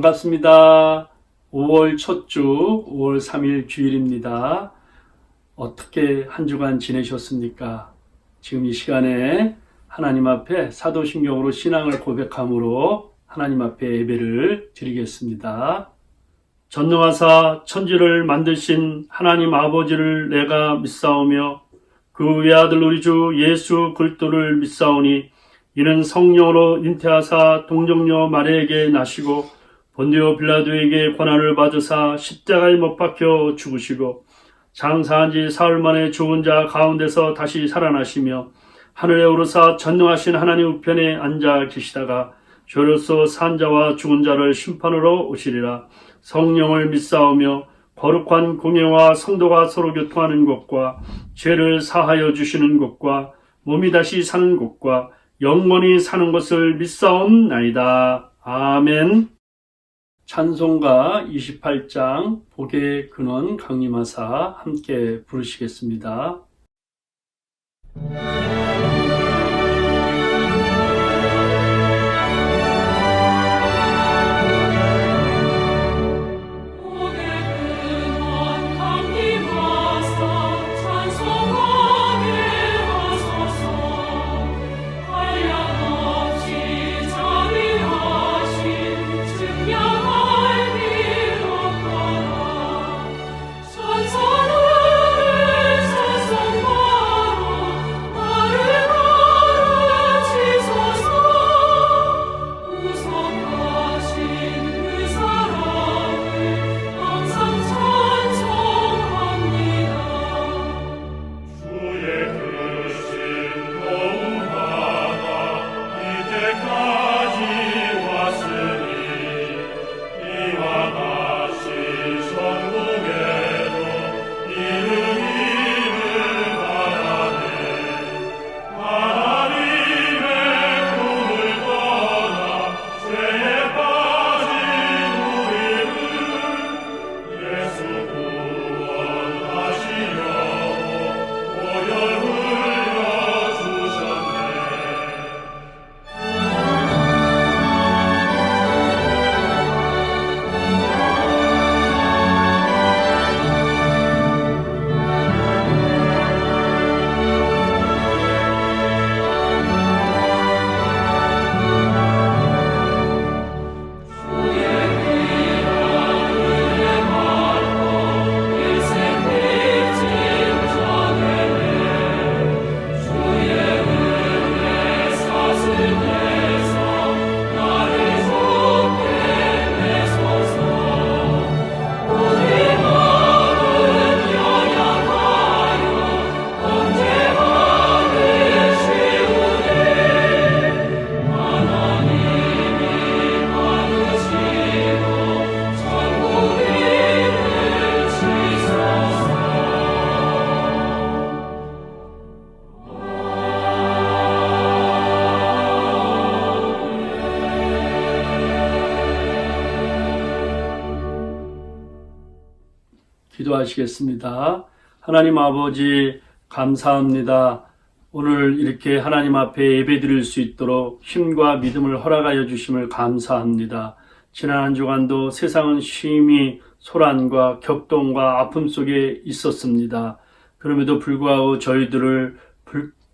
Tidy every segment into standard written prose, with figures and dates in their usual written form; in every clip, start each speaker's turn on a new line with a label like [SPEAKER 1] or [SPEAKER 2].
[SPEAKER 1] 반갑습니다. 5월 첫 주, 5월 3일 주일입니다. 어떻게 한 주간 지내셨습니까? 지금 이 시간에 하나님 앞에 사도신경으로 신앙을 고백함으로 하나님 앞에 예배를 드리겠습니다. 전능하사 천지를 만드신 하나님 아버지를 내가 믿사오며 그 외아들 우리 주 예수 그리스도를 믿사오니 이는 성령으로 잉태하사 동정녀 마리아에게 나시고 본디오 빌라도에게 고난을 받으사 십자가에 못 박혀 죽으시고 장사한 지 사흘 만에 죽은 자 가운데서 다시 살아나시며 하늘에 오르사 전능하신 하나님 우편에 앉아 계시다가 죄로서 산 자와 죽은 자를 심판으로 오시리라. 성령을 믿사오며 거룩한 공예와 성도가 서로 교통하는 것과 죄를 사하여 주시는 것과 몸이 다시 사는 것과 영원히 사는 것을 믿사옵나이다. 아멘. 찬송가 28장 복의 근원 강림하사 함께 부르시겠습니다. 기도하시겠습니다. 하나님 아버지 감사합니다. 오늘 이렇게 하나님 앞에 예배드릴 수 있도록 힘과 믿음을 허락하여 주심을 감사합니다. 지난 한 주간도 세상은 심히 소란과 격동과 아픔 속에 있었습니다. 그럼에도 불구하고 저희들을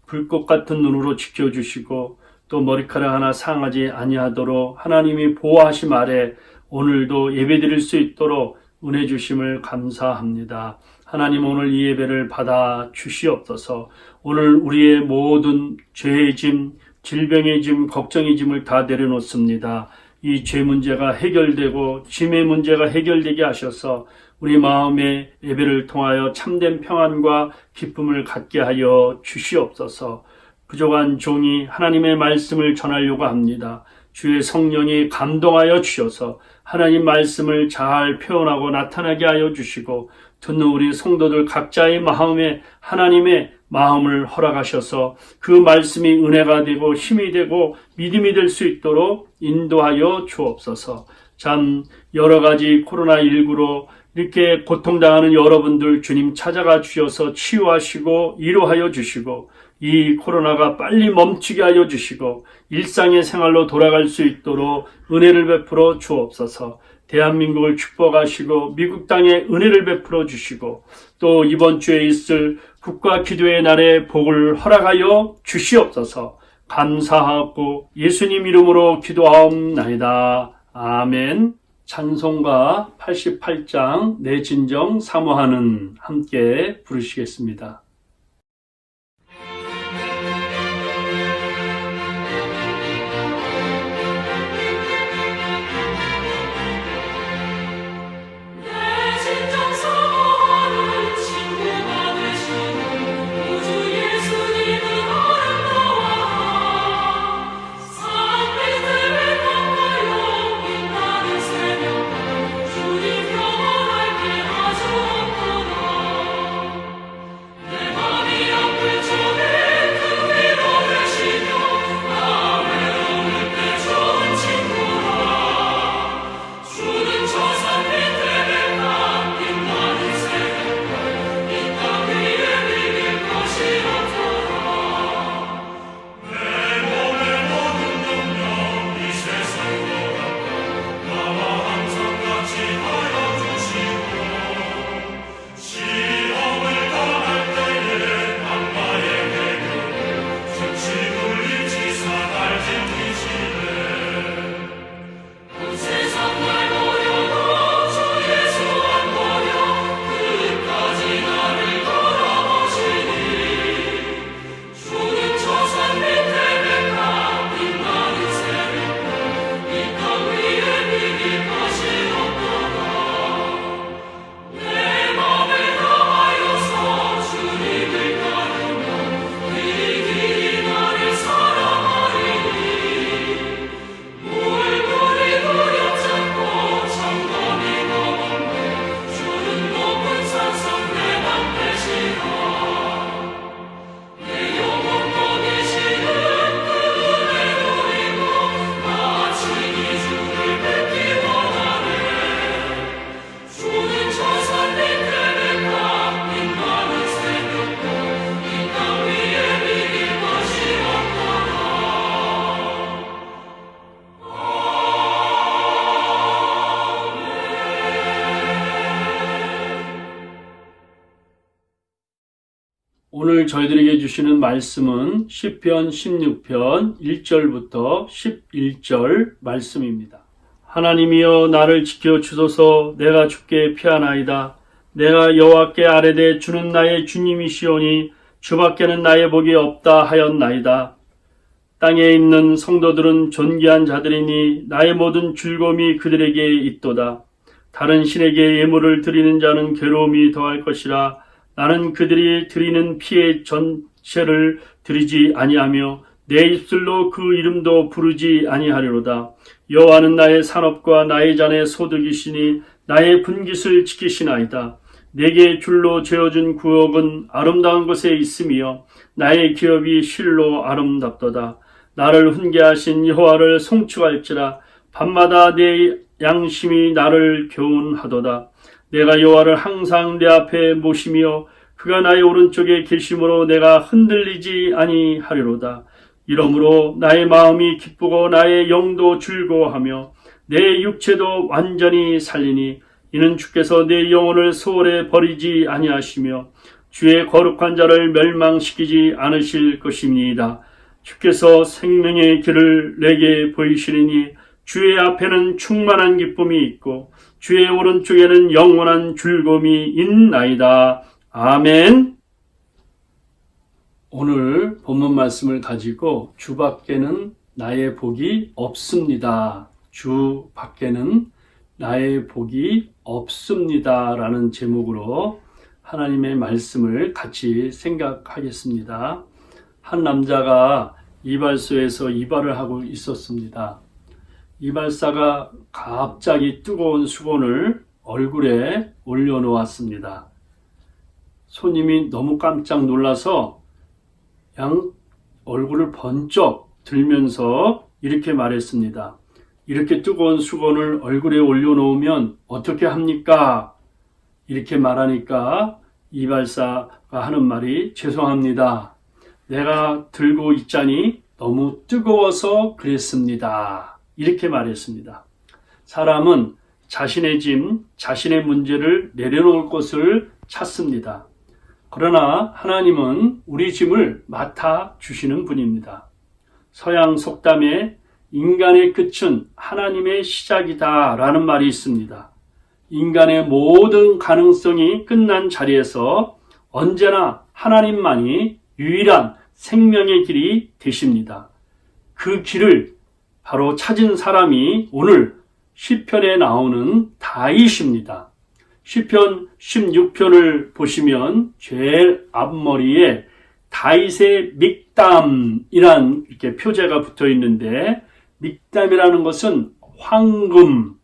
[SPEAKER 1] 불꽃 같은 눈으로 지켜주시고 또 머리카락 하나 상하지 아니하도록 하나님이 보호하심 아래 오늘도 예배드릴 수 있도록 은혜 주심을 감사합니다. 하나님 오늘 이 예배를 받아 주시옵소서. 오늘 우리의 모든 죄의 짐, 질병의 짐, 걱정의 짐을 다 내려놓습니다. 이 죄 문제가 해결되고 짐의 문제가 해결되게 하셔서 우리 마음의 예배를 통하여 참된 평안과 기쁨을 갖게 하여 주시옵소서. 부족한 종이 하나님의 말씀을 전하려고 합니다. 주의 성령이 감동하여 주셔서 하나님 말씀을 잘 표현하고 나타나게 하여 주시고 듣는 우리 성도들 각자의 마음에 하나님의 마음을 허락하셔서 그 말씀이 은혜가 되고 힘이 되고 믿음이 될 수 있도록 인도하여 주옵소서. 참 여러 가지 코로나19로 이렇게 고통당하는 여러분들 주님 찾아가 주셔서 치유하시고 위로하여 주시고 이 코로나가 빨리 멈추게 하여 주시고 일상의 생활로 돌아갈 수 있도록 은혜를 베풀어 주옵소서. 대한민국을 축복하시고 미국 땅에 은혜를 베풀어 주시고 또 이번 주에 있을 국가 기도의 날에 복을 허락하여 주시옵소서. 감사하고 예수님 이름으로 기도하옵나이다. 아멘. 찬송가 88장 내 진정 사모하는 함께 부르시겠습니다. 오늘 저희들에게 주시는 말씀은 시편 16편 1절부터 11절 말씀입니다. 하나님이여 나를 지켜 주소서. 내가 주께 피하나이다. 내가 여호와께 아뢰되 주는 나의 주님이시오니 주밖에는 나의 복이 없다 하였나이다. 땅에 있는 성도들은 존귀한 자들이니 나의 모든 즐거움이 그들에게 있도다. 다른 신에게 예물을 드리는 자는 괴로움이 더할 것이라. 나는 그들이 드리는 피의 전체를 드리지 아니하며 내 입술로 그 이름도 부르지 아니하리로다. 여호와는 나의 산업과 나의 잔의 소득이시니 나의 분깃을 지키시나이다. 내게 줄로 재어준 구역은 아름다운 곳에 있으며 나의 기업이 실로 아름답도다. 나를 훈계하신 여호와를 송축할지라. 밤마다 내 양심이 나를 교훈하도다. 내가 여호와를 항상 내 앞에 모시며 그가 나의 오른쪽에 계심으로 내가 흔들리지 아니하리로다. 이러므로 나의 마음이 기쁘고 나의 영도 즐거워하며 내 육체도 완전히 살리니 이는 주께서 내 영혼을 소홀에 버리지 아니하시며 주의 거룩한 자를 멸망시키지 않으실 것입니다. 주께서 생명의 길을 내게 보이시리니 주의 앞에는 충만한 기쁨이 있고 주의 오른쪽에는 영원한 즐거움이 있나이다. 아멘. 오늘 본문 말씀을 가지고 주 밖에는 나의 복이 없습니다. 주 밖에는 나의 복이 없습니다. 라는 제목으로 하나님의 말씀을 같이 생각하겠습니다. 한 남자가 이발소에서 이발을 하고 있었습니다. 이발사가 갑자기 뜨거운 수건을 얼굴에 올려놓았습니다. 손님이 너무 깜짝 놀라서 얼굴을 번쩍 들면서 이렇게 말했습니다. 이렇게 뜨거운 수건을 얼굴에 올려놓으면 어떻게 합니까? 이렇게 말하니까 이발사가 하는 말이 죄송합니다. 내가 들고 있자니 너무 뜨거워서 그랬습니다. 이렇게 말했습니다. 사람은 자신의 짐, 자신의 문제를 내려놓을 곳을 찾습니다. 그러나 하나님은 우리 짐을 맡아주시는 분입니다. 서양 속담에 인간의 끝은 하나님의 시작이다 라는 말이 있습니다. 인간의 모든 가능성이 끝난 자리에서 언제나 하나님만이 유일한 생명의 길이 되십니다. 그 길을 바로 찾은 사람이 오늘 시편에 나오는 다윗입니다. 시편 16편을 보시면 제일 앞머리에 다윗의 믹담이란 이렇게 표제가 붙어 있는데, 믹담이라는 것은 황금,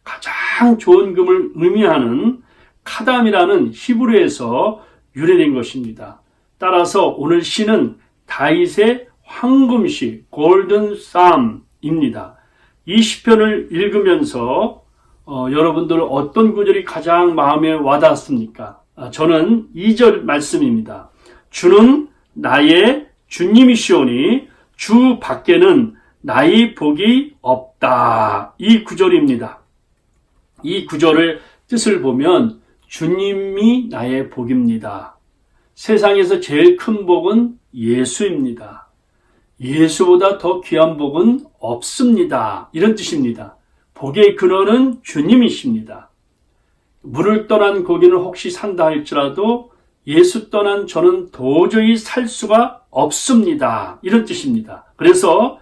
[SPEAKER 1] 가장 좋은 금을 의미하는 카담이라는 히브리어에서 유래된 것입니다. 따라서 오늘 시는 다윗의 황금시, 골든 쌈입니다. 이 시편을 읽으면서 여러분들 어떤 구절이 가장 마음에 와닿았습니까? 저는 2절 말씀입니다. 주는 나의 주님이시오니 주 밖에는 나의 복이 없다. 이 구절입니다. 이 구절의 뜻을 보면 주님이 나의 복입니다. 세상에서 제일 큰 복은 예수입니다. 예수보다 더 귀한 복은 없습니다. 이런 뜻입니다. 복의 근원은 주님이십니다. 물을 떠난 고기는 혹시 산다 할지라도 예수 떠난 저는 도저히 살 수가 없습니다. 이런 뜻입니다. 그래서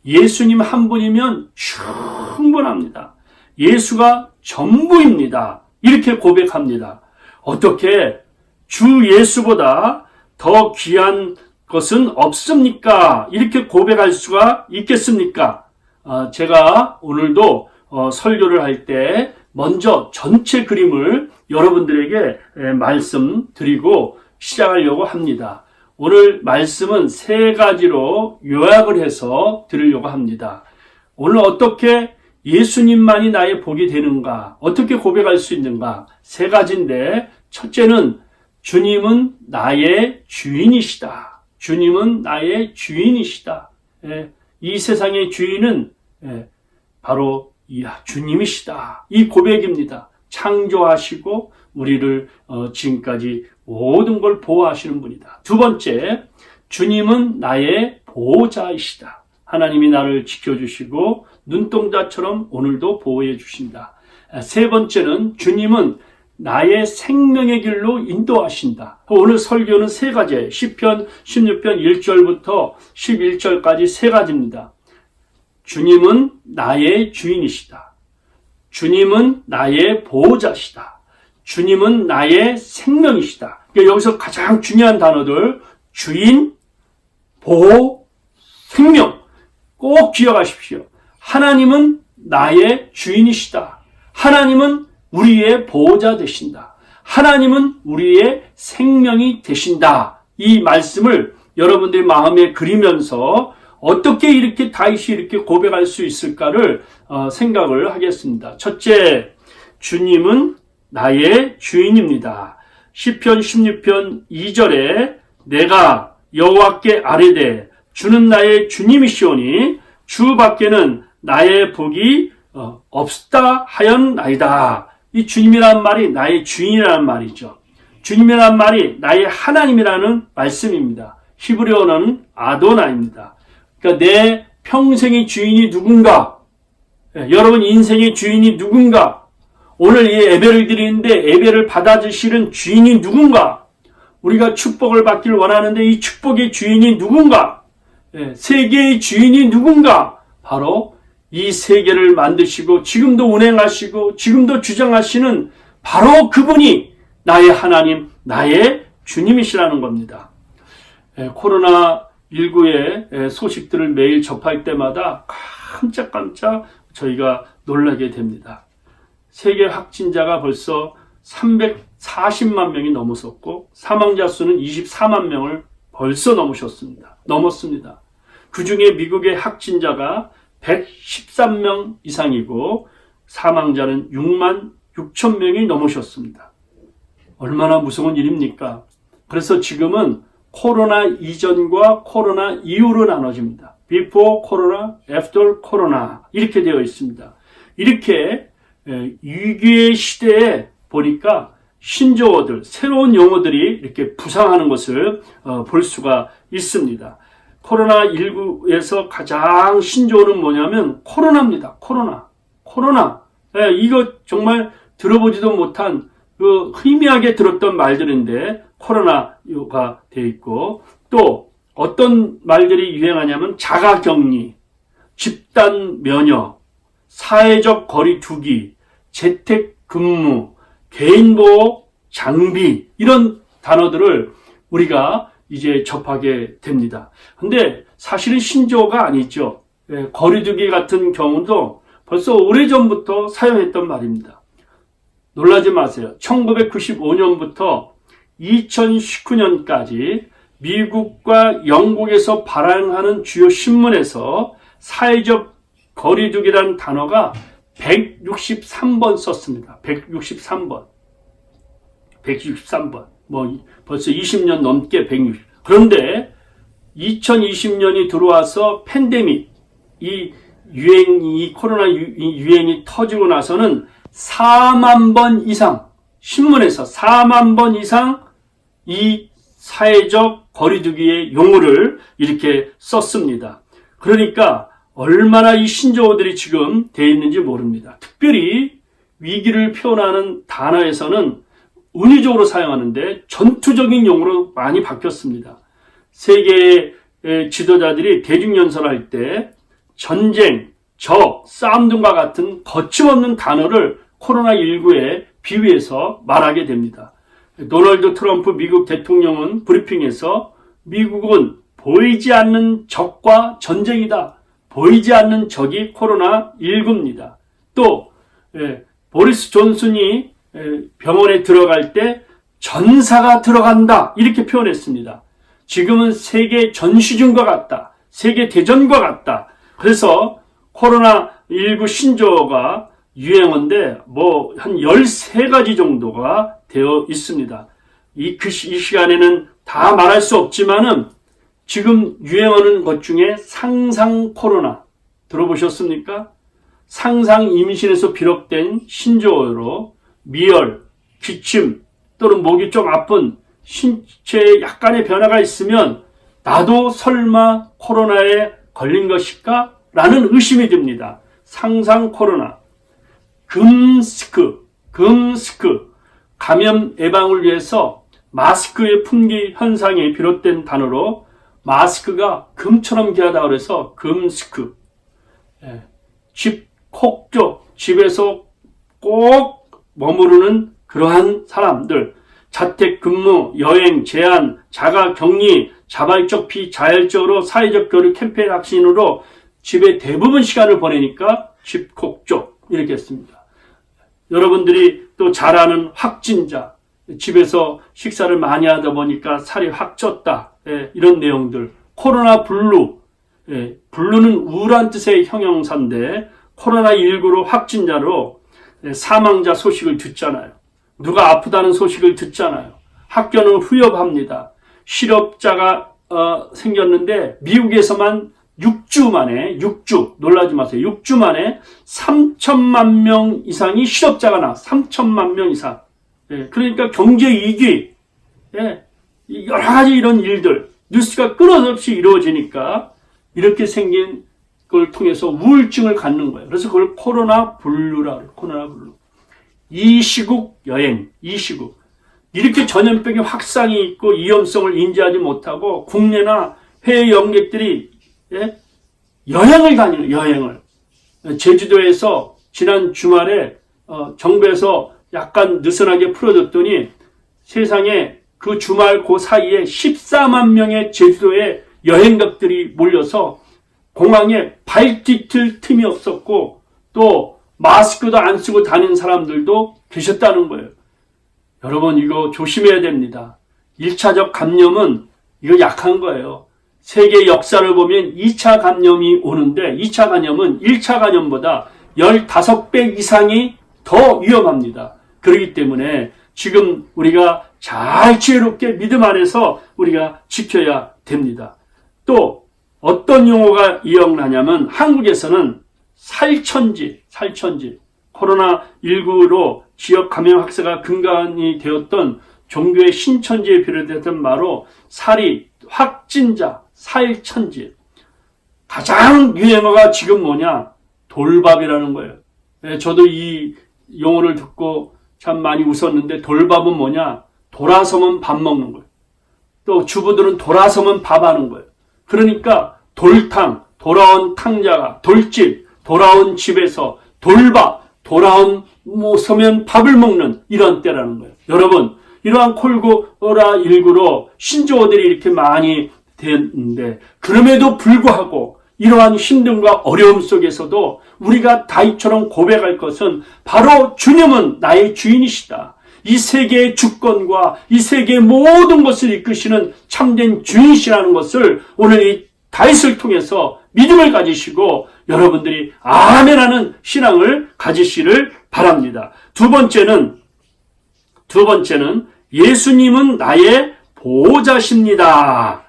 [SPEAKER 1] 예수님 한 분이면 충분합니다. 예수가 전부입니다. 이렇게 고백합니다. 어떻게 주 예수보다 더 귀한 것은 없습니까? 이렇게 고백할 수가 있겠습니까? 제가 오늘도 설교를 할 때 먼저 전체 그림을 여러분들에게 말씀드리고 시작하려고 합니다. 오늘 말씀은 3가지로 요약을 해서 드리려고 합니다. 오늘 어떻게 예수님만이 나의 복이 되는가? 어떻게 고백할 수 있는가? 3가지인데, 첫째는 주님은 나의 주인이시다. 주님은 나의 주인이시다. 이 세상의 주인은 바로 주님이시다. 이 고백입니다. 창조하시고 우리를 지금까지 모든 걸 보호하시는 분이다. 두 번째, 주님은 나의 보호자이시다. 하나님이 나를 지켜주시고 눈동자처럼 오늘도 보호해 주신다. 세 번째는 주님은 나의 생명의 길로 인도하신다. 오늘 설교는 3가지예요. 시편 16편 1절부터 11절까지 3가지입니다. 주님은 나의 주인이시다. 주님은 나의 보호자시다. 주님은 나의 생명이시다. 그러니까 여기서 가장 중요한 단어들, 주인, 보호, 생명 꼭 기억하십시오. 하나님은 나의 주인이시다. 하나님은 우리의 보호자 되신다. 하나님은 우리의 생명이 되신다. 이 말씀을 여러분들의 마음에 그리면서 어떻게 이렇게 다윗이 이렇게 고백할 수 있을까를 생각을 하겠습니다. 첫째, 주님은 나의 주인입니다. 시편 16편 2절에 내가 여호와께 아뢰되 주는 나의 주님이시오니 주 밖에는 나의 복이 없다 하였나이다. 이 주님이라는 말이 나의 주인이라는 말이죠. 주님이라는 말이 나의 하나님이라는 말씀입니다. 히브리어는 아도나입니다. 그러니까 내 평생의 주인이 누군가, 여러분 인생의 주인이 누군가, 오늘 이 예배를 드리는데 예배를 받아주시는 주인이 누군가, 우리가 축복을 받기를 원하는데 이 축복의 주인이 누군가, 세계의 주인이 누군가, 바로 이 세계를 만드시고 지금도 운행하시고 지금도 주장하시는 바로 그분이 나의 하나님, 나의 주님이시라는 겁니다. 코로나19의 소식들을 매일 접할 때마다 깜짝깜짝 저희가 놀라게 됩니다. 세계 확진자가 벌써 340만 명이 넘어섰고 사망자 수는 24만 명을 벌써 넘었습니다. 그중에 미국의 확진자가 113명 이상이고 사망자는 6만 6천 명이 넘으셨습니다. 얼마나 무서운 일입니까? 그래서 지금은 코로나 이전과 코로나 이후로 나눠집니다. Before 코로나, After 코로나 이렇게 되어 있습니다. 이렇게 위기의 시대에 보니까 신조어들, 새로운 용어들이 이렇게 부상하는 것을 볼 수가 있습니다. 코로나19에서 가장 신조어는 뭐냐면 코로나입니다. 코로나. 이거 정말 들어보지도 못한 희미하게 들었던 말들인데 코로나가 되어 있고, 또 어떤 말들이 유행하냐면 자가격리, 집단 면역, 사회적 거리 두기, 재택근무, 개인보호 장비, 이런 단어들을 우리가 이제 접하게 됩니다. 근데 사실은 신조어가 아니죠. 거리두기 같은 경우도 벌써 오래전부터 사용했던 말입니다. 놀라지 마세요. 1995년부터 2019년까지 미국과 영국에서 발행하는 주요 신문에서 사회적 거리두기라는 단어가 163번 썼습니다. 163번. 벌써 20년 넘게 160. 그런데 2020년이 들어와서 팬데믹, 코로나 유행이 터지고 나서는 4만 번 이상, 신문에서 4만 번 이상 이 사회적 거리두기의 용어를 이렇게 썼습니다. 그러니까 얼마나 이 신조어들이 지금 되어 있는지 모릅니다. 특별히 위기를 표현하는 단어에서는 은유적으로 사용하는데 전투적인 용어로 많이 바뀌었습니다. 세계의 지도자들이 대중연설할 때 전쟁, 적, 싸움 등과 같은 거침없는 단어를 코로나19에 비유해서 말하게 됩니다. 도널드 트럼프 미국 대통령은 브리핑에서 미국은 보이지 않는 적과 전쟁이다. 보이지 않는 적이 코로나19입니다. 또 보리스 존슨이 병원에 들어갈 때 전사가 들어간다 이렇게 표현했습니다. 지금은 세계 전시중과 같다. 세계 대전과 같다. 그래서 코로나19 신조어가 유행어인데 한 13가지 정도가 되어 있습니다. 이 시간에는 다 말할 수 없지만은 지금 유행하는 것 중에 상상 코로나 들어보셨습니까? 상상 임신에서 비롯된 신조어로 미열, 기침 또는 목이 좀 아픈 신체에 약간의 변화가 있으면 나도 설마 코로나에 걸린 것일까? 라는 의심이 듭니다. 상상 코로나. 금스크, 감염 예방을 위해서 마스크의 품귀 현상이 비롯된 단어로 마스크가 금처럼 귀하다 그래서 금스크. 집콕조, 집에서 꼭 머무르는 그러한 사람들, 자택근무, 여행, 제한, 자가격리, 자발적 비자율적으로 사회적 교류 캠페인 확신으로 집에 대부분 시간을 보내니까 집콕조 이렇게 했습니다. 여러분들이 또 잘 아는 확진자, 집에서 식사를 많이 하다 보니까 살이 확 쪘다, 이런 내용들. 코로나 블루, 블루는 우울한 뜻의 형용사인데 코로나19로 확진자로 사망자 소식을 듣잖아요. 누가 아프다는 소식을 듣잖아요. 학교는 휴업합니다. 실업자가 생겼는데 미국에서만 6주 만에, 놀라지 마세요. 6주 만에 3천만 명 이상이 실업자가 나왔어요. 3천만 명 이상. 그러니까 경제 위기, 여러 가지 이런 일들, 뉴스가 끊임없이 이루어지니까 이렇게 생긴 걸 통해서 우울증을 갖는 거예요. 그래서 그걸 코로나 블루라고 해요. 코로나 블루. 이 시국 여행, 이 시국. 이렇게 전염병의 확산이 있고 위험성을 인지하지 못하고 국내나 해외 여행객들이 여행을 다니는, 여행을. 제주도에서 지난 주말에 정부에서 약간 느슨하게 풀어줬더니 세상에 그 주말 그 사이에 14만 명의 제주도의 여행객들이 몰려서 공항에 발디딜 틈이 없었고 또 마스크도 안 쓰고 다니는 사람들도 계셨다는 거예요. 여러분 이거 조심해야 됩니다. 1차적 감염은 이거 약한 거예요. 세계 역사를 보면 2차 감염이 오는데 2차 감염은 1차 감염보다 15배 이상이 더 위험합니다. 그렇기 때문에 지금 우리가 잘 지혜롭게 믿음 안에서 우리가 지켜야 됩니다. 또 어떤 용어가 이용나냐면 한국에서는 살천지, 코로나19로 지역 감염 확산가 근간이 되었던 종교의 신천지에 비롯했던 말로 살이, 확진자, 살천지. 가장 유행어가 지금 뭐냐? 돌밥이라는 거예요. 저도 이 용어를 듣고 참 많이 웃었는데 돌밥은 뭐냐? 돌아서면 밥 먹는 거예요. 또 주부들은 돌아서면 밥 하는 거예요. 그러니까 돌탕, 돌아온 탕자가, 돌집, 돌아온 집에서 돌밥, 돌아온 서면 밥을 먹는 이런 때라는 거예요. 여러분, 이러한 코로나19로 신조어들이 이렇게 많이 됐는데 그럼에도 불구하고 이러한 힘듦과 어려움 속에서도 우리가 다윗처럼 고백할 것은 바로 주님은 나의 주인이시다. 이 세계의 주권과 이 세계의 모든 것을 이끄시는 참된 주인이시라는 것을 오늘 이 다윗을 통해서 믿음을 가지시고 여러분들이 아멘하는 신앙을 가지시를 바랍니다. 두 번째는 예수님은 나의 보호자십니다.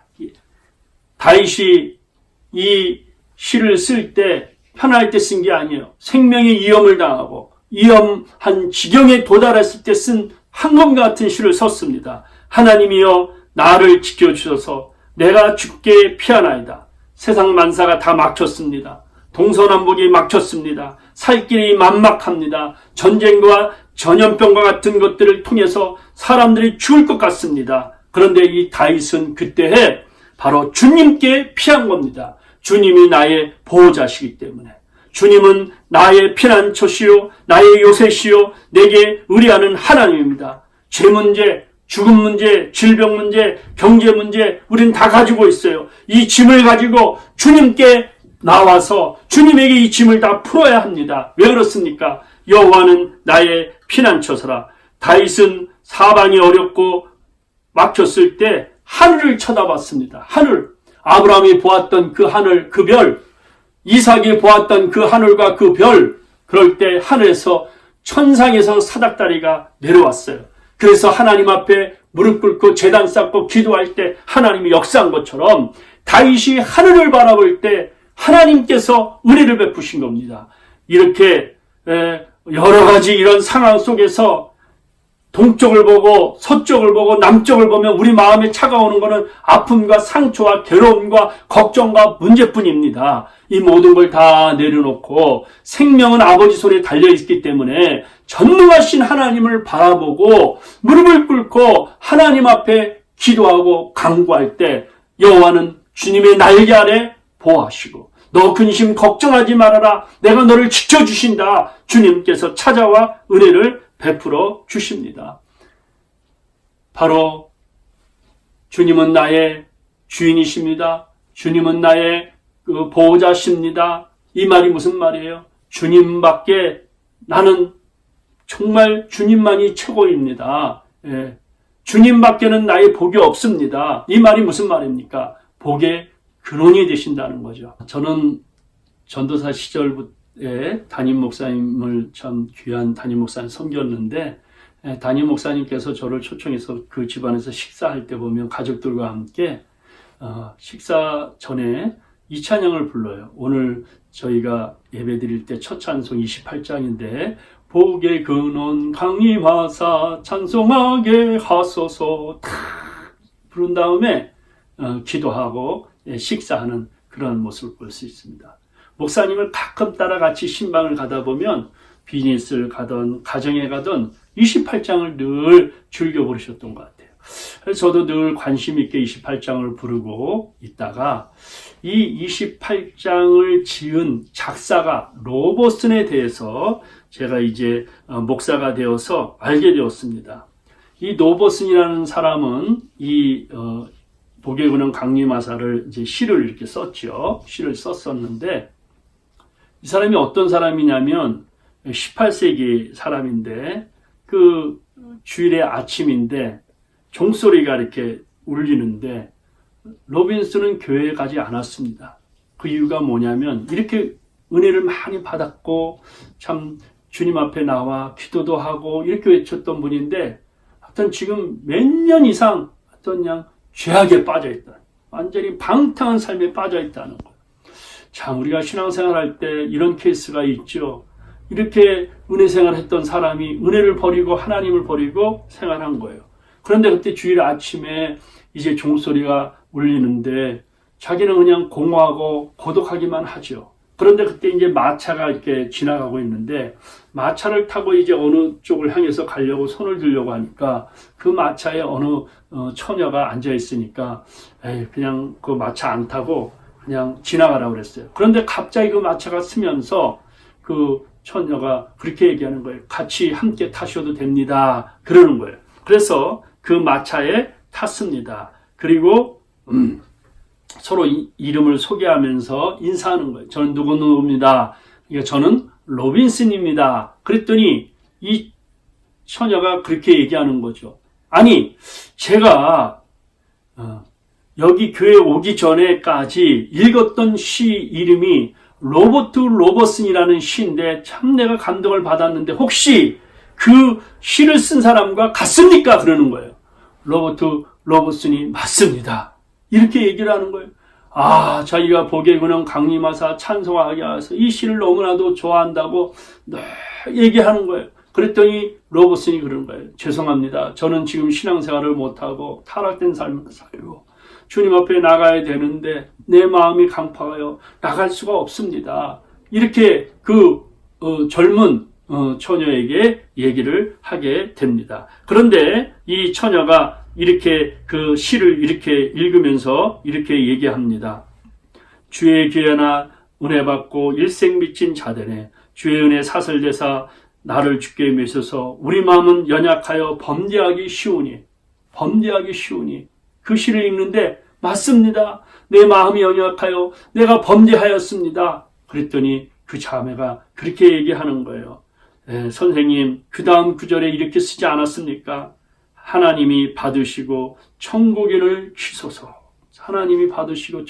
[SPEAKER 1] 다윗이 이 시를 쓸 때 편할 때 쓴 게 아니에요. 생명의 위험을 당하고 위험한 지경에 도달했을 때 쓴 황금과 같은 시를 썼습니다. 하나님이여 나를 지켜주셔서 내가 죽게 피하나이다. 세상 만사가 다 막혔습니다. 동서남북이 막혔습니다. 살 길이 만막합니다. 전쟁과 전염병과 같은 것들을 통해서 사람들이 죽을 것 같습니다. 그런데 이 다윗은 그때에 바로 주님께 피한 겁니다. 주님이 나의 보호자시기 때문에. 주님은 나의 피난처시요 나의 요새시요 내게 의뢰하는 하나님입니다. 죄 문제, 죽음 문제, 질병 문제, 경제 문제 우리는 다 가지고 있어요. 이 짐을 가지고 주님께 나와서 주님에게 이 짐을 다 풀어야 합니다. 왜 그렇습니까? 여호와는 나의 피난처서라. 다윗은 사방이 어렵고 막혔을 때 하늘을 쳐다봤습니다. 하늘. 아브라함이 보았던 그 하늘, 그 별, 이삭이 보았던 그 하늘과 그 별, 그럴 때 하늘에서 천상에서 사닥다리가 내려왔어요. 그래서 하나님 앞에 무릎 꿇고 제단 쌓고 기도할 때 하나님이 역사한 것처럼 다윗이 하늘을 바라볼 때 하나님께서 은혜를 베푸신 겁니다. 이렇게 여러 가지 이런 상황 속에서 동쪽을 보고 서쪽을 보고 남쪽을 보면 우리 마음에 차가오는 것은 아픔과 상처와 괴로움과 걱정과 문제뿐입니다. 이 모든 걸 다 내려놓고 생명은 아버지 손에 달려있기 때문에 전능하신 하나님을 바라보고 무릎을 꿇고 하나님 앞에 기도하고 간구할 때 여호와는 주님의 날개 아래 보호하시고 너 근심 걱정하지 말아라. 내가 너를 지켜주신다. 주님께서 찾아와 은혜를 베풀어 주십니다. 바로 주님은 나의 주인이십니다. 주님은 나의 보호자십니다. 이 말이 무슨 말이에요? 주님밖에 나는 정말 주님만이 최고입니다. 예. 주님밖에는 나의 복이 없습니다. 이 말이 무슨 말입니까? 복의 근원이 되신다는 거죠. 저는 전도사 시절부터 담임 목사님을 참 귀한 담임 목사님 섬겼는데 담임 목사님께서 저를 초청해서 그 집안에서 식사할 때 보면 가족들과 함께 식사 전에 이 찬양을 불러요. 오늘 저희가 예배 드릴 때 첫 찬송 28장인데 복의 근원 강림하사 찬송하게 하소서 탁 부른 다음에 기도하고 식사하는 그런 모습을 볼 수 있습니다. 목사님을 가끔 따라 같이 신방을 가다 보면 비즈니스를 가던 가정에 가던 28장을 늘 즐겨 부르셨던 것 같아요. 그래서 저도 늘 관심 있게 28장을 부르고 있다가 이 28장을 지은 작사가 로버슨에 대해서 제가 이제 목사가 되어서 알게 되었습니다. 이 로버슨이라는 사람은 이 복의 근원 강림하사를 이제 시를 이렇게 썼죠. 시를 썼었는데 이 사람이 어떤 사람이냐면 18세기 사람인데 그 주일의 아침인데 종소리가 이렇게 울리는데 로빈슨은 교회에 가지 않았습니다. 그 이유가 뭐냐면 이렇게 은혜를 많이 받았고 참 주님 앞에 나와 기도도 하고 이렇게 외쳤던 분인데 하여튼 지금 몇 년 이상 어떤 그냥 죄악에 빠져있다. 완전히 방탕한 삶에 빠져있다는 거예요. 참, 우리가 신앙생활 할 때 이런 케이스가 있죠. 이렇게 은혜 생활했던 사람이 은혜를 버리고 하나님을 버리고 생활한 거예요. 그런데 그때 주일 아침에 이제 종소리가 울리는데 자기는 그냥 공허하고 고독하기만 하죠. 그런데 그때 이제 마차가 이렇게 지나가고 있는데 마차를 타고 이제 어느 쪽을 향해서 가려고 손을 들려고 하니까 그 마차에 어느 처녀가 앉아 있으니까 그냥 그 마차 안 타고 그냥 지나가라고 그랬어요. 그런데 갑자기 그 마차가 쓰면서 그 처녀가 그렇게 얘기하는 거예요. 같이 함께 타셔도 됩니다. 그러는 거예요. 그래서 그 마차에 탔습니다. 그리고 서로 이름을 소개하면서 인사하는 거예요. 저는 누구누구입니다. 그러니까 저는 로빈슨입니다. 그랬더니 이 처녀가 그렇게 얘기하는 거죠. 아니, 제가 여기 교회 오기 전에까지 읽었던 시 이름이 로버트 로버슨이라는 시인데 참 내가 감동을 받았는데 혹시 그 시를 쓴 사람과 같습니까? 그러는 거예요. 로버트 로버슨이 맞습니다. 이렇게 얘기를 하는 거예요. 아, 자기가 보기에 그냥 강림하사 찬송하게 하서 이 시를 너무나도 좋아한다고 얘기하는 거예요. 그랬더니 로버슨이 그러는 거예요. 죄송합니다. 저는 지금 신앙생활을 못하고 타락된 삶을 살고 주님 앞에 나가야 되는데 내 마음이 강팍하여 나갈 수가 없습니다. 이렇게 그 젊은 처녀에게 얘기를 하게 됩니다. 그런데 이 처녀가 이렇게 그 시를 이렇게 읽으면서 이렇게 얘기합니다. 주의 기회나 은혜 받고 일생 미친 자들의 주의 은혜 사슬대사 나를 주께 메셔서 우리 마음은 연약하여 범죄하기 쉬우니 그 시를 읽는데 맞습니다. 내 마음이 연약하여 내가 범죄하였습니다. 그랬더니 그 자매가 그렇게 얘기하는 거예요. 선생님, 그 다음 구절에 이렇게 쓰지 않았습니까? 하나님이 받으시고 천국인을 주소서. 하나님이 받으시고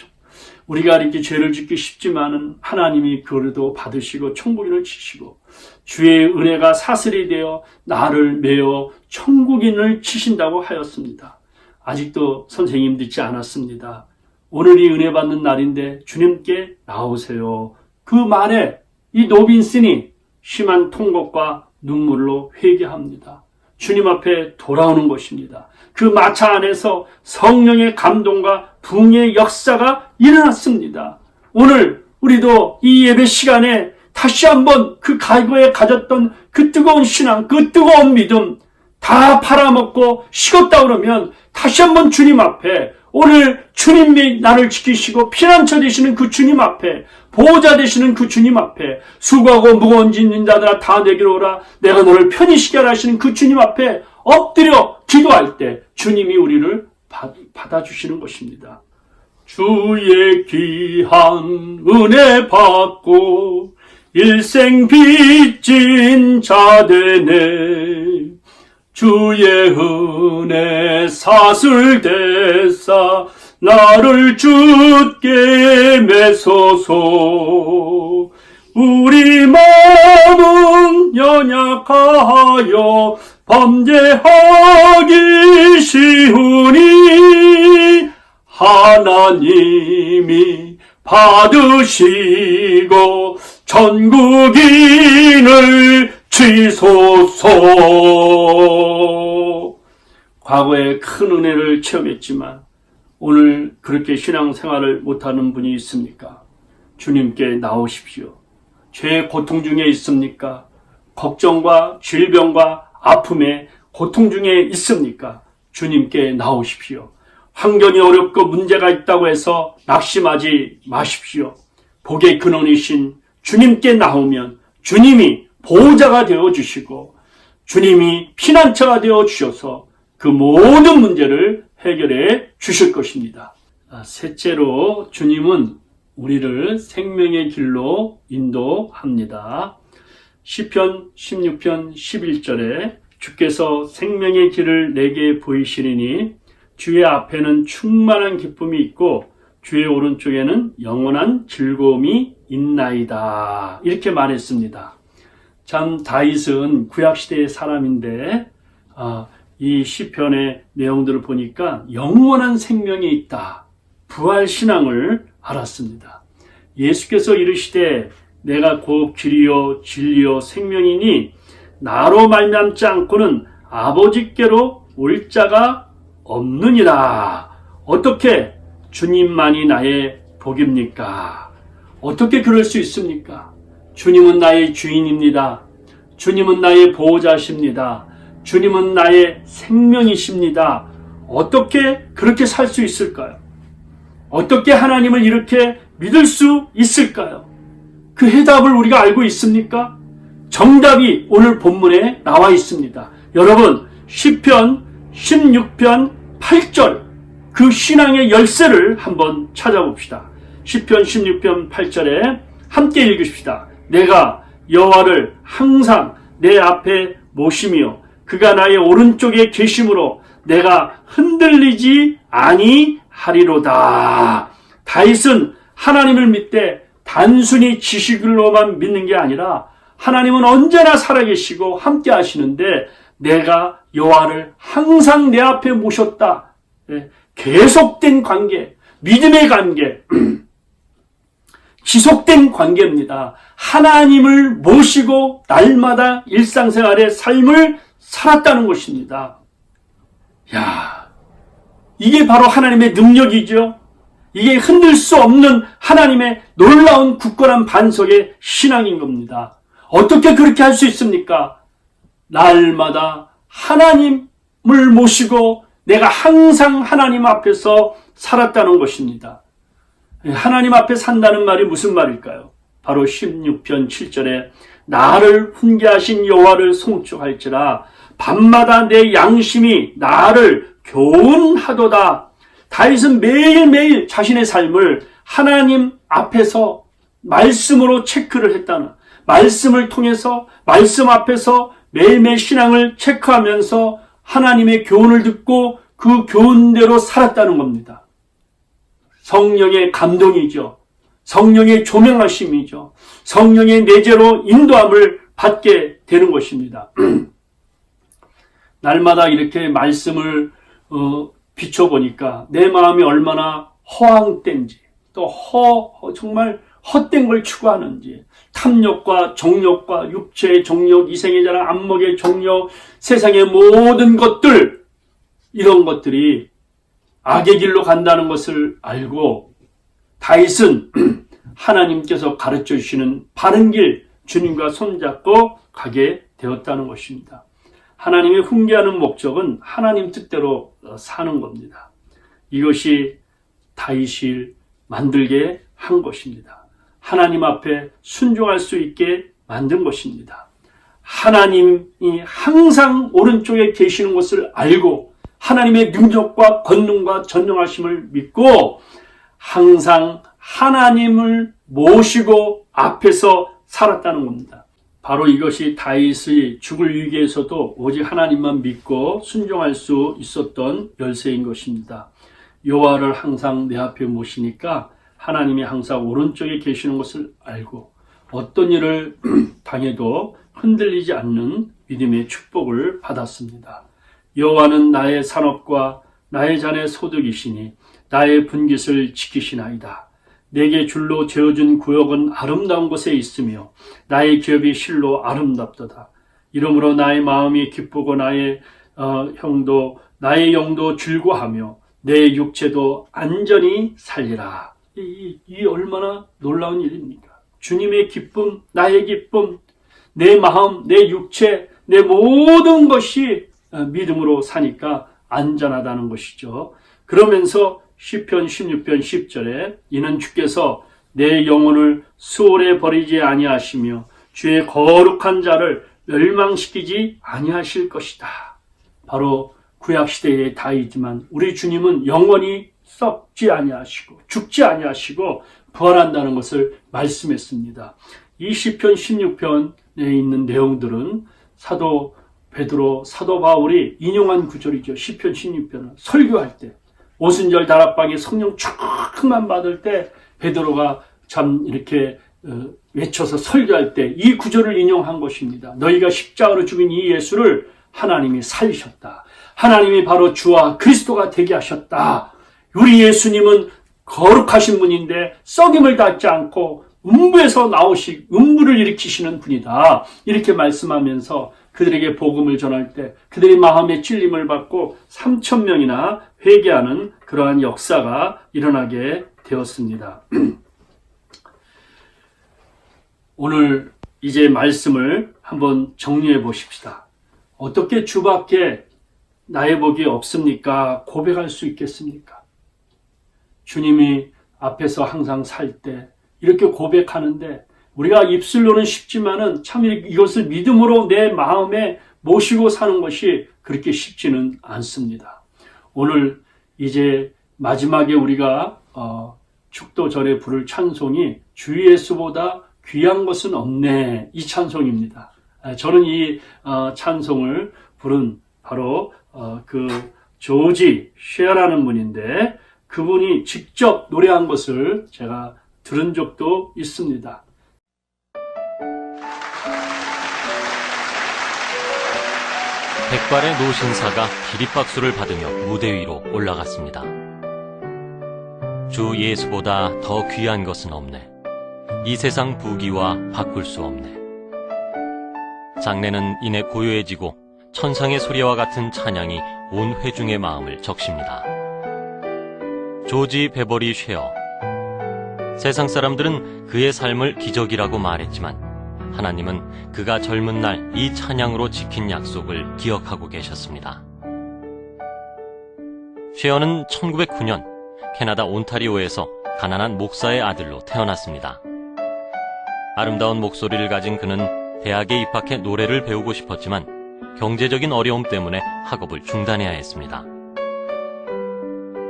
[SPEAKER 1] 우리가 이렇게 죄를 짓기 쉽지만은 하나님이 그래도 받으시고 천국인을 치시고 주의 은혜가 사슬이 되어 나를 메어 천국인을 치신다고 하였습니다. 아직도 선생님 듣지 않았습니다. 오늘이 은혜 받는 날인데 주님께 나오세요. 그 말에 이 노빈슨이 심한 통곡과 눈물로 회개합니다. 주님 앞에 돌아오는 것입니다. 그 마차 안에서 성령의 감동과 부흥의 역사가 일어났습니다. 오늘 우리도 이 예배 시간에 다시 한번 그 과거에 가졌던 그 뜨거운 신앙, 그 뜨거운 믿음 다 팔아먹고 식었다 그러면 다시 한번 주님 앞에 오늘 주님이 나를 지키시고 피난처 되시는 그 주님 앞에 보호자 되시는 그 주님 앞에 수고하고 무거운 짐진 자들아 다 내게로 오라 내가 너를 편히 쉬게 하라 하시는 그 주님 앞에 엎드려 기도할 때 주님이 우리를 받아주시는 것입니다. 주의 귀한 은혜 받고 일생 빚진 자 되네 주의 은혜 사슬대사 나를 주께 메소서 우리 마음은 연약하여 범죄하기 쉬우니 하나님이 받으시고 천국인을 치소서. 과거에 큰 은혜를 체험했지만 오늘 그렇게 신앙생활을 못하는 분이 있습니까? 주님께 나오십시오. 죄의 고통 중에 있습니까? 걱정과 질병과 아픔에 고통 중에 있습니까? 주님께 나오십시오. 환경이 어렵고 문제가 있다고 해서 낙심하지 마십시오. 복의 근원이신 주님께 나오면 주님이 보호자가 되어주시고 주님이 피난처가 되어주셔서 그 모든 문제를 해결해 주실 것입니다. 셋째로 주님은 우리를 생명의 길로 인도합니다. 시편 16편 11절에 주께서 생명의 길을 내게 보이시리니 주의 앞에는 충만한 기쁨이 있고 주의 오른쪽에는 영원한 즐거움이 있나이다. 이렇게 말했습니다. 참 다윗은 구약시대의 사람인데 이 시편의 내용들을 보니까 영원한 생명이 있다. 부활 신앙을 알았습니다. 예수께서 이르시되 내가 곧 길이요 진리요 생명이니 나로 말미암지 않고는 아버지께로 올 자가 없느니라. 어떻게 주님만이 나의 복입니까? 어떻게 그럴 수 있습니까? 주님은 나의 주인입니다. 주님은 나의 보호자십니다. 주님은 나의 생명이십니다. 어떻게 그렇게 살 수 있을까요? 어떻게 하나님을 이렇게 믿을 수 있을까요? 그 해답을 우리가 알고 있습니까? 정답이 오늘 본문에 나와 있습니다. 여러분, 시편 16편 8절 그 신앙의 열쇠를 한번 찾아봅시다. 시편 16편 8절에 함께 읽으십시다. 내가 여호와를 항상 내 앞에 모시며 그가 나의 오른쪽에 계심으로 내가 흔들리지 아니하리로다. 다윗은 하나님을 믿되 단순히 지식으로만 믿는 게 아니라 하나님은 언제나 살아계시고 함께 하시는데 내가 여호와를 항상 내 앞에 모셨다. 계속된 관계, 믿음의 관계, 지속된 관계입니다. 하나님을 모시고 날마다 일상생활의 삶을 살았다는 것입니다. 이게 바로 하나님의 능력이죠. 이게 흔들 수 없는 하나님의 놀라운 굳건한 반석의 신앙인 겁니다. 어떻게 그렇게 할 수 있습니까? 날마다 하나님을 모시고 내가 항상 하나님 앞에서 살았다는 것입니다. 하나님 앞에 산다는 말이 무슨 말일까요? 바로 16편 7절에 나를 훈계하신 여호와를 송축할지라 밤마다 내 양심이 나를 교훈하도다. 다윗은 매일매일 자신의 삶을 하나님 앞에서 말씀으로 체크를 했다는, 말씀을 통해서 말씀 앞에서 매일매일 신앙을 체크하면서 하나님의 교훈을 듣고 그 교훈대로 살았다는 겁니다. 성령의 감동이죠. 성령의 조명하심이죠. 성령의 내재로 인도함을 받게 되는 것입니다. 날마다 이렇게 말씀을 비춰보니까 내 마음이 얼마나 허황된지, 또 정말 헛된 걸 추구하는지, 탐욕과 정욕과 육체의 정욕, 이생의 자랑, 안목의 정욕, 세상의 모든 것들, 이런 것들이 악의 길로 간다는 것을 알고 다윗은 하나님께서 가르쳐 주시는 바른 길, 주님과 손잡고 가게 되었다는 것입니다. 하나님이 훈계하는 목적은 하나님 뜻대로 사는 겁니다. 이것이 다윗을 만들게 한 것입니다. 하나님 앞에 순종할 수 있게 만든 것입니다. 하나님이 항상 오른쪽에 계시는 것을 알고 하나님의 능력과 권능과 전능하심을 믿고 항상 하나님을 모시고 앞에서 살았다는 겁니다. 바로 이것이 다윗의 죽을 위기에서도 오직 하나님만 믿고 순종할 수 있었던 열쇠인 것입니다. 여호와를 항상 내 앞에 모시니까 하나님이 항상 오른쪽에 계시는 것을 알고 어떤 일을 당해도 흔들리지 않는 믿음의 축복을 받았습니다. 여호와는 나의 산업과 나의 잔의 소득이시니 나의 분깃을 지키시나이다. 내게 줄로 재어준 구역은 아름다운 곳에 있으며 나의 기업이 실로 아름답도다. 이러므로 나의 마음이 기쁘고 나의 영도 즐거하며 내 육체도 안전히 살리라. 이 얼마나 놀라운 일입니까? 주님의 기쁨, 나의 기쁨, 내 마음, 내 육체, 내 모든 것이 믿음으로 사니까 안전하다는 것이죠. 그러면서 시편 16편 10절에 이는 주께서 내 영혼을 수월에 버리지 아니하시며 주의 거룩한 자를 멸망시키지 아니하실 것이다. 바로 구약시대의 다이지만 우리 주님은 영원히 썩지 아니하시고 죽지 아니하시고 부활한다는 것을 말씀했습니다. 이 시편 16편에 있는 내용들은 사도 베드로, 사도 바울이 인용한 구절이죠. 시편 16편은 설교할 때 오순절 다락방에 성령 충만 받을 때 베드로가 참 이렇게 외쳐서 설교할 때 이 구절을 인용한 것입니다. 너희가 십자가로 죽인 이 예수를 하나님이 살리셨다. 하나님이 바로 주와 그리스도가 되게 하셨다. 우리 예수님은 거룩하신 분인데 썩임을 닿지 않고 음부에서 음부를 일으키시는 분이다. 이렇게 말씀하면서 그들에게 복음을 전할 때 그들의 마음에 찔림을 받고 3,000명이나 회개하는 그러한 역사가 일어나게 되었습니다. 오늘 이제 말씀을 한번 정리해 보십시다. 어떻게 주밖에 나의 복이 없습니까? 고백할 수 있겠습니까? 주님이 앞에서 항상 살 때 이렇게 고백하는데 우리가 입술로는 쉽지만은 참 이것을 믿음으로 내 마음에 모시고 사는 것이 그렇게 쉽지는 않습니다. 오늘 이제 마지막에 우리가 축도 전에 부를 찬송이 주 예수보다 귀한 것은 없네, 이 찬송입니다. 저는 이 찬송을 부른 바로 그 조지 쉐어라는 분인데 그분이 직접 노래한 것을 제가 들은 적도 있습니다.
[SPEAKER 2] 백발의 노신사가 기립박수를 받으며 무대 위로 올라갔습니다. 주 예수보다 더 귀한 것은 없네. 이 세상 부귀와 바꿀 수 없네. 장례는 이내 고요해지고 천상의 소리와 같은 찬양이 온 회중의 마음을 적십니다. 조지 베버리 쉐어. 세상 사람들은 그의 삶을 기적이라고 말했지만 하나님은 그가 젊은 날 이 찬양으로 지킨 약속을 기억하고 계셨습니다. 쉐어는 1909년 캐나다 온타리오에서 가난한 목사의 아들로 태어났습니다. 아름다운 목소리를 가진 그는 대학에 입학해 노래를 배우고 싶었지만 경제적인 어려움 때문에 학업을 중단해야 했습니다.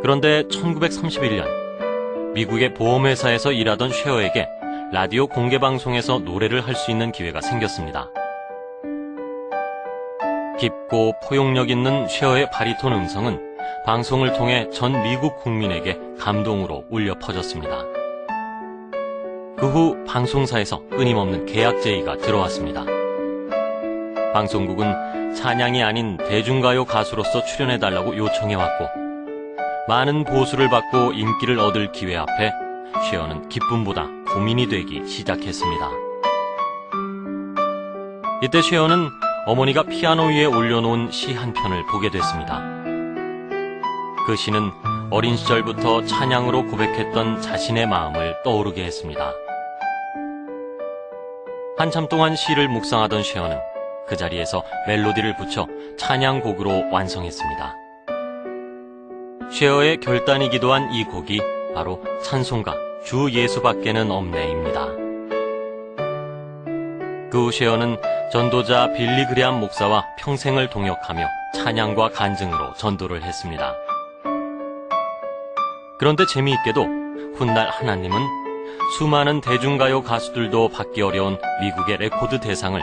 [SPEAKER 2] 그런데 1931년 미국의 보험회사에서 일하던 쉐어에게 라디오 공개방송에서 노래를 할 수 있는 기회가 생겼습니다. 깊고 포용력 있는 쉐어의 바리톤 음성은 방송을 통해 전 미국 국민에게 감동으로 울려 퍼졌습니다. 그 후 방송사에서 끊임없는 계약 제의가 들어왔습니다. 방송국은 찬양이 아닌 대중가요 가수로서 출연해달라고 요청해왔고 많은 보수를 받고 인기를 얻을 기회 앞에 쉐어는 기쁨보다 고민이 되기 시작했습니다. 이때 쉐어는 어머니가 피아노 위에 올려놓은 시 한 편을 보게 됐습니다. 그 시는 어린 시절부터 찬양으로 고백했던 자신의 마음을 떠오르게 했습니다. 한참 동안 시를 묵상하던 쉐어는 그 자리에서 멜로디를 붙여 찬양곡으로 완성했습니다. 쉐어의 결단이기도 한 이 곡이 바로 찬송가 주 예수밖에는 없네입니다. 그 후 쉐어는 전도자 빌리 그레암 목사와 평생을 동역하며 찬양과 간증으로 전도를 했습니다. 그런데 재미있게도 훗날 하나님은 수많은 대중가요 가수들도 받기 어려운 미국의 레코드 대상을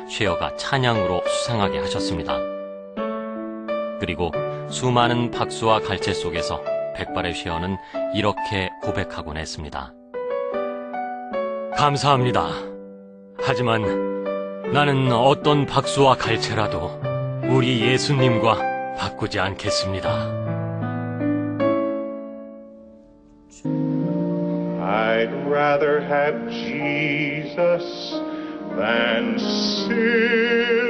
[SPEAKER 2] 쉐어가 찬양으로 수상하게 하셨습니다. 그리고 수많은 박수와 갈채 속에서 백발의 쉐어는 이렇게 고백하곤 했습니다. 감사합니다. 하지만 나는 어떤 박수와 갈채라도 우리 예수님과 바꾸지 않겠습니다.
[SPEAKER 3] I'd rather have Jesus than silver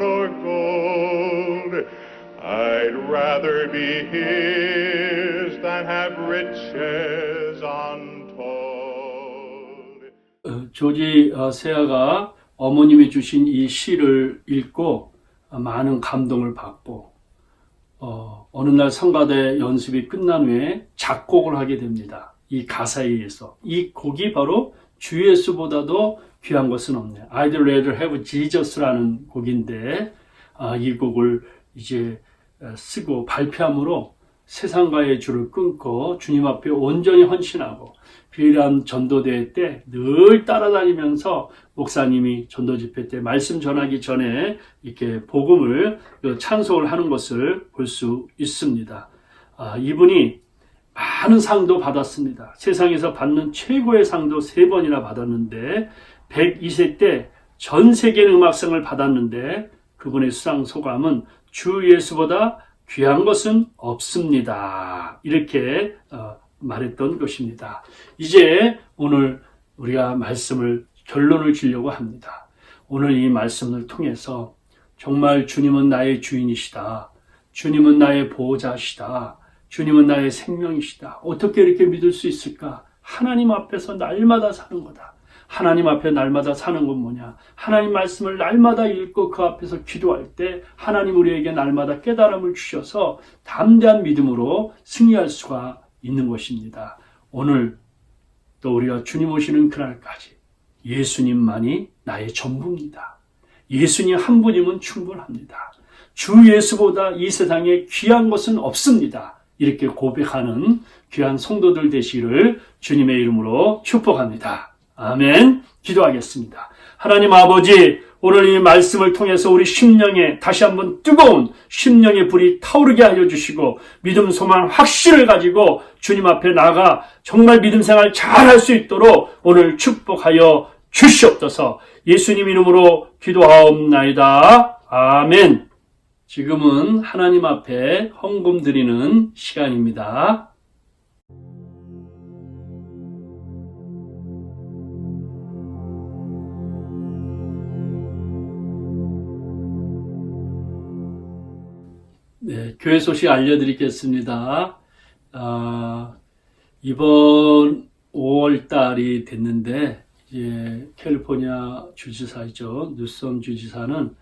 [SPEAKER 3] or gold. I'd rather be his than have riches untold.
[SPEAKER 1] 조지 세아가 어머님이 주신 이 시를 읽고 많은 감동을 받고 어느 날 성가대 연습이 끝난 후에 작곡을 하게 됩니다. 이 가사에 의해서. 이 곡이 바로 주 예수보다도 귀한 것은 없네. I'd rather have Jesus라는 곡인데 이 곡을 이제 쓰고 발표함으로 세상과의 줄을 끊고 주님 앞에 온전히 헌신하고 비례한 전도대회 때 늘 따라다니면서 목사님이 전도 집회 때 말씀 전하기 전에 이렇게 복음을 찬송을 하는 것을 볼 수 있습니다. 이분이 많은 상도 받았습니다. 세상에서 받는 최고의 상도 3번이나 받았는데 102세 때 전 세계 음악상을 받았는데 그분의 수상 소감은 주 예수보다 귀한 것은 없습니다. 이렇게 말했던 것입니다. 이제 오늘 우리가 말씀을 결론을 지려고 합니다. 오늘 이 말씀을 통해서 정말 주님은 나의 주인이시다. 주님은 나의 보호자시다. 주님은 나의 생명이시다. 어떻게 이렇게 믿을 수 있을까? 하나님 앞에서 날마다 사는 거다. 하나님 앞에 날마다 사는 건 뭐냐? 하나님 말씀을 날마다 읽고 그 앞에서 기도할 때 하나님 우리에게 날마다 깨달음을 주셔서 담대한 믿음으로 승리할 수가 있는 것입니다. 오늘 또 우리가 주님 오시는 그날까지 예수님만이 나의 전부입니다. 예수님 한 분이면 충분합니다. 주 예수보다 이 세상에 귀한 것은 없습니다. 이렇게 고백하는 귀한 성도들 되시기를 주님의 이름으로 축복합니다. 아멘. 기도하겠습니다. 하나님 아버지, 오늘 이 말씀을 통해서 우리 심령에 다시 한번 뜨거운 심령의 불이 타오르게 하여 주시고 믿음, 소망, 확신을 가지고 주님 앞에 나가 정말 믿음 생활 잘할 수 있도록 오늘 축복하여 주시옵소서. 예수님 이름으로 기도하옵나이다. 아멘. 지금은 하나님 앞에 헌금 드리는 시간입니다. 네, 교회 소식 알려드리겠습니다. 이번 5월 달이 됐는데, 이제 캘리포니아 주지사이죠. 뉴섬 주지사는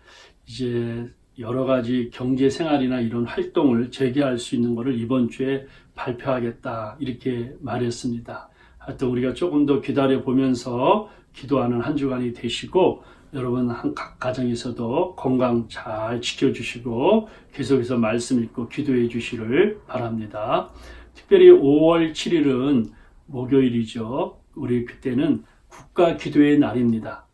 [SPEAKER 1] 이제 여러 가지 경제 생활이나 이런 활동을 재개할 수 있는 것을 이번 주에 발표하겠다. 이렇게 말했습니다. 하여튼 우리가 조금 더 기다려 보면서 기도하는 한 주간이 되시고, 여러분 각 가정에서도 건강 잘 지켜주시고 계속해서 말씀 읽고 기도해 주시를 바랍니다. 특별히 5월 7일은 목요일이죠. 우리 그때는 국가 기도의 날입니다.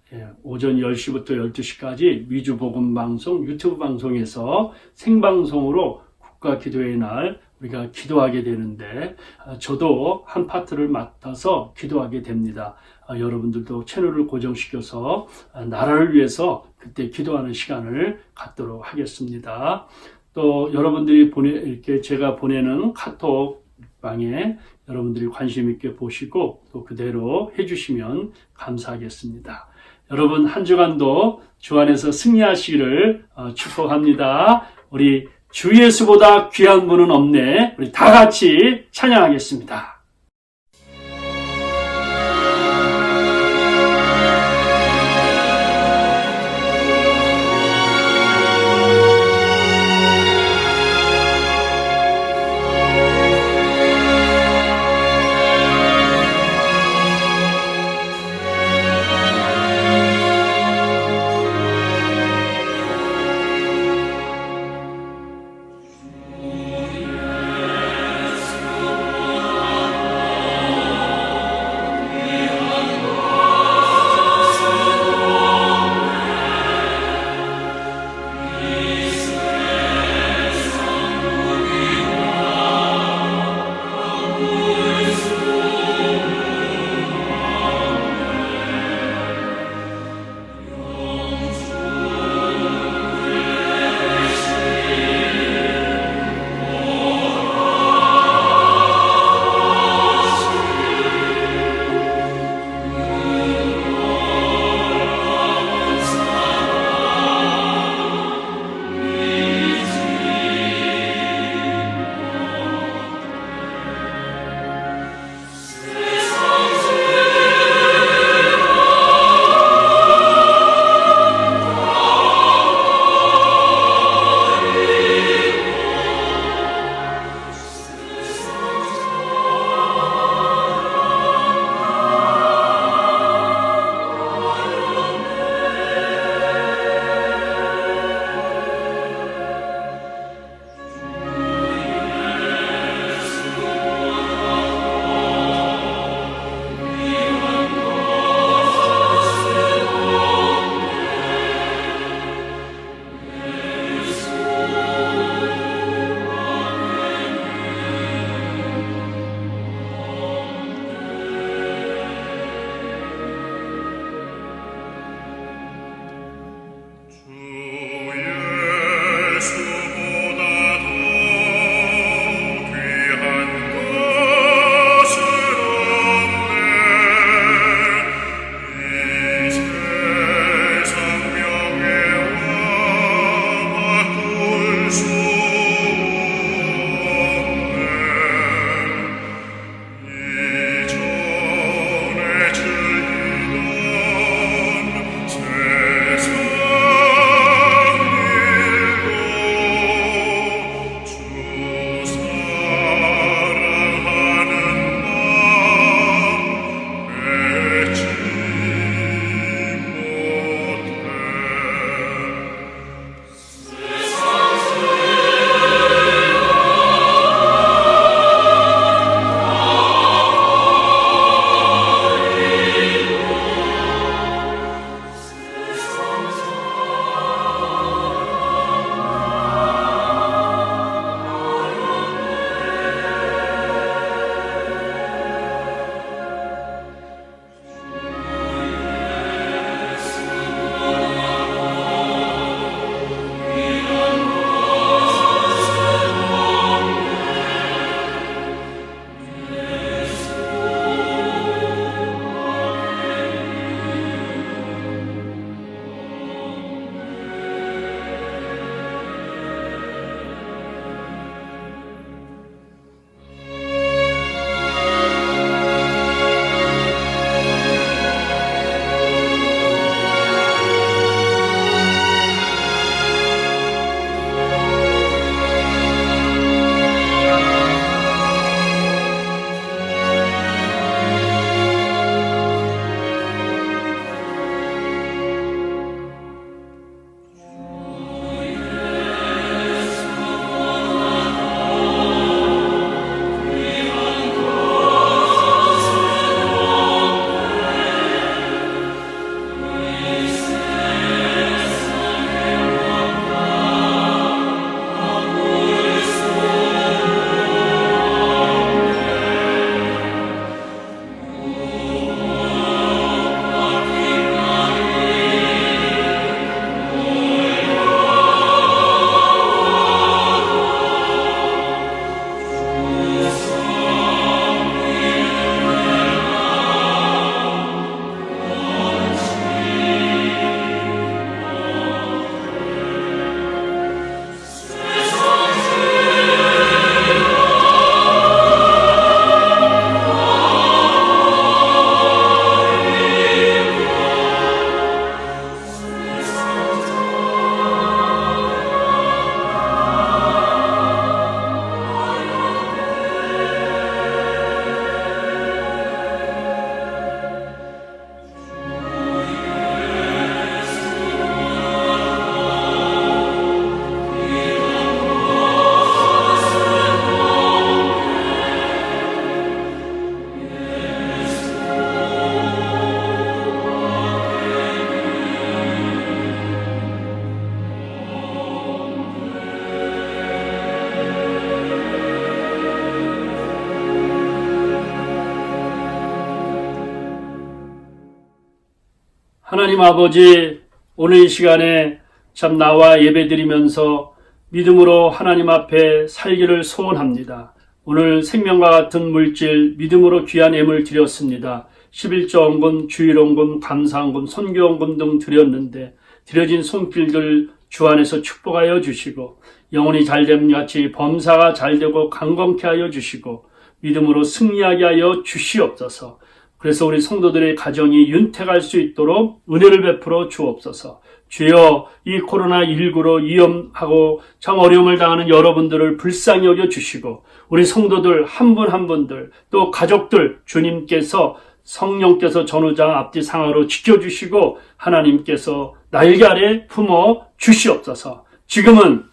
[SPEAKER 1] 오전 10시부터 12시까지 미주복음방송 유튜브 방송에서 생방송으로 국가 기도의 날 우리가 기도하게 되는데 저도 한 파트를 맡아서 기도하게 됩니다. 여러분들도 채널을 고정시켜서 나라를 위해서 그때 기도하는 시간을 갖도록 하겠습니다. 또 여러분들이 이렇게 제가 보내는 카톡 방에 여러분들이 관심 있게 보시고 또 그대로 해주시면 감사하겠습니다. 여러분 한 주간도 주 안에서 승리하시기를 축복합니다. 우리 주 예수보다 귀한 분은 없네. 우리 다 같이 찬양하겠습니다. 하나님 아버지, 오늘 이 시간에 참 나와 예배드리면서 믿음으로 하나님 앞에 살기를 소원합니다. 오늘 생명과 같은 물질 믿음으로 귀한 예물 드렸습니다. 11조원금, 주일원금, 감사원금, 선교원금 등 드렸는데 드려진 손길들 주 안에서 축복하여 주시고 영혼이 잘됨 같이 범사가 잘되고 강건케 하여 주시고 믿음으로 승리하게 하여 주시옵소서. 그래서 우리 성도들의 가정이 윤택할 수 있도록 은혜를 베풀어 주옵소서. 주여, 이 코로나19로 위험하고 참 어려움을 당하는 여러분들을 불쌍히 여겨 주시고 우리 성도들 한 분 한 분들 또 가족들 주님께서 성령께서 전후장 앞뒤 상하로 지켜주시고 하나님께서 날개 아래 품어 주시옵소서. 지금은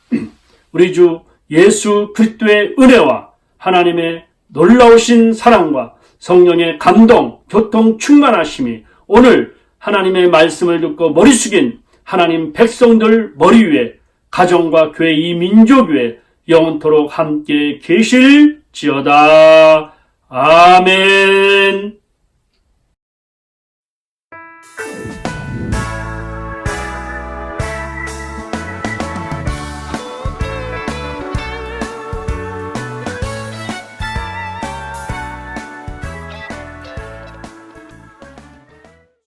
[SPEAKER 1] 우리 주 예수 그리스도의 은혜와 하나님의 놀라우신 사랑과 성령의 감동, 교통 충만하심이 오늘 하나님의 말씀을 듣고 머리 숙인 하나님 백성들 머리 위에 가정과 교회 이 민족 위에 영원토록 함께 계실지어다. 아멘.